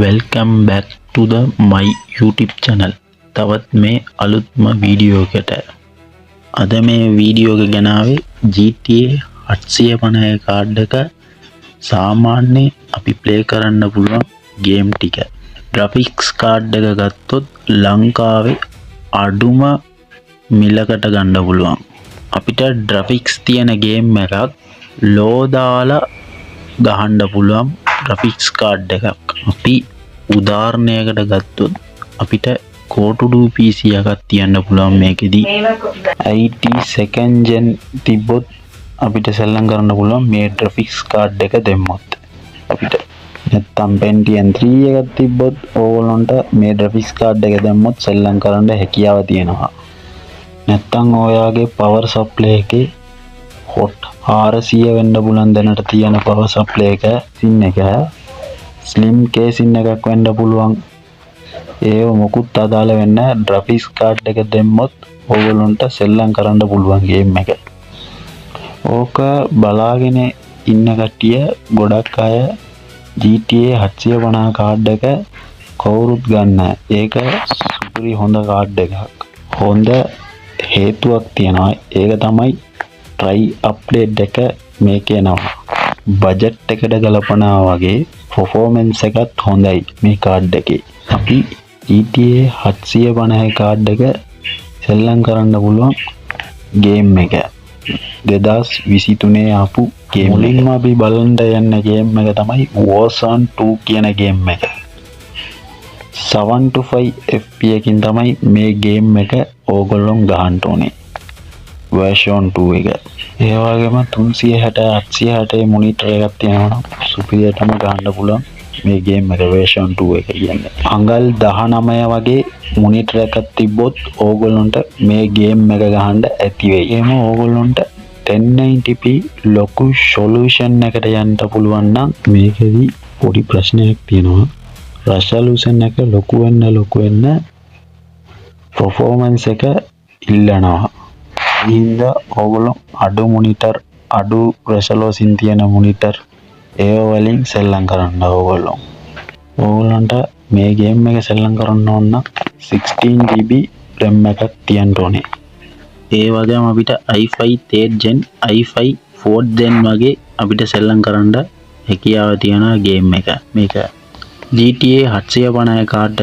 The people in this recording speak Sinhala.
Welcome back to the my YouTube channel. තවත් මේ අලුත්ම වීඩියෝ එකකට. අද මේ වීඩියෝ එක ගෙනාවේ GTA 850 කාඩ් එක සාමාන්‍ය අපි ප්ලේ කරන්න පුළුවන් ගේම් ටික. ග්‍රැෆික්ස් කාඩ් එක ගත්තොත් ලංකාවේ අඩුම මිලකට ගන්න පුළුවන්. අපිට ග්‍රැෆික්ස් තියෙන ගේම් එකක් ලෝ දාලා ගහන්න පුළුවන් graphics card එකක්. අපි උදාහරණයකට ගත්තොත් අපිට Cotudu PC එකක් තියන්න පුළුවන් මේකෙදි. IT second gen තිබ්බොත් අපිට සෙල්ලම් කරන්න පුළුවන් මේ graphics card එක දෙම්මොත්. අපිට නැත්තම් Pentium 3 එකක් තිබ්බොත් ඕගොල්ලන්ට මේ graphics card එක දැම්මොත් සෙල්ලම් කරන්න හැකියාව තියෙනවා. නැත්තම් ඔයාගේ power supply එකේ hot 400 වෙන්න පුළුවන් දැනට තියෙන power supply එක සින් එක slim casing එකක් වෙන්න පුළුවන්. ඒව මොකුත් අදාළ වෙන්නේ graphics card එක දෙම්මොත් ඕගොල්ලන්ට සෙල්ලම් කරන්න පුළුවන් ගේම් එක. ඕක බලාගෙන ඉන්න කට්ටිය ගොඩක් අය GTA 750 කාඩ් එක කවුරුත් ගන්න. ඒක සුපිරි හොඳ කාඩ් එකක්. හොඳ හේතුවක් තියෙනවා. ඒක තමයි try update එක මේකේ එනවා. බජට් එකට ගලපනවා වගේ performance එකත් හොඳයි මේ කාඩ් එකේ. අපි GTA 750 කාඩ් එක සෙල්ලම් කරන්න පුළුවන් ගේම් එක. 2023 ආපු ගේම්. මුලින්ම අපි බලන්න යන ගේම් එක තමයි Warzone 2 කියන ගේම් එක. 7 to 5 FPS එකකින් තමයි මේ ගේම් එක ඕගොල්ලොන් ගහන්න ඕනේ. version 2 එක. ඒ වගේම 360 860 මොනිටර් එකක් තියෙනවා නම් සුපිරියටම ගහන්න පුළුවන් මේ ගේම් එක version 2 එක කියන්නේ. අඟල් 19 වගේ මොනිටර් එකක් තිබ්බොත් ඕගොල්ලන්ට මේ ගේම් එක ගහන්න ඇති වෙයි. එහෙම ඕගොල්ලන්ට 1080p ලොකු resolution එකට යන්න පුළුවන් නම් මේකෙදි පොඩි ප්‍රශ්නයක් තියෙනවා. resolution එක ලොකු වෙන්න performance එක ඉල්ලනවා. ඉතින් ඕගොල්ලෝ අඩු මොනිටර් අඩු resolution තියෙන මොනිටර් ඒ වලින් සෙල්ලම් කරන්න ඕගොල්ලන්ට මේ ගේම් එක සෙල්ලම් කරන්න ඕන නම් 16GB RAM එකක් තියන්න ඕනේ. ඒ වගේම අපිට i5 3rd gen i5 4th gen වගේ අපිට සෙල්ලම් කරන්න හැකියාව තියෙන ගේම් එක. මේක GTA 750 කාඩ්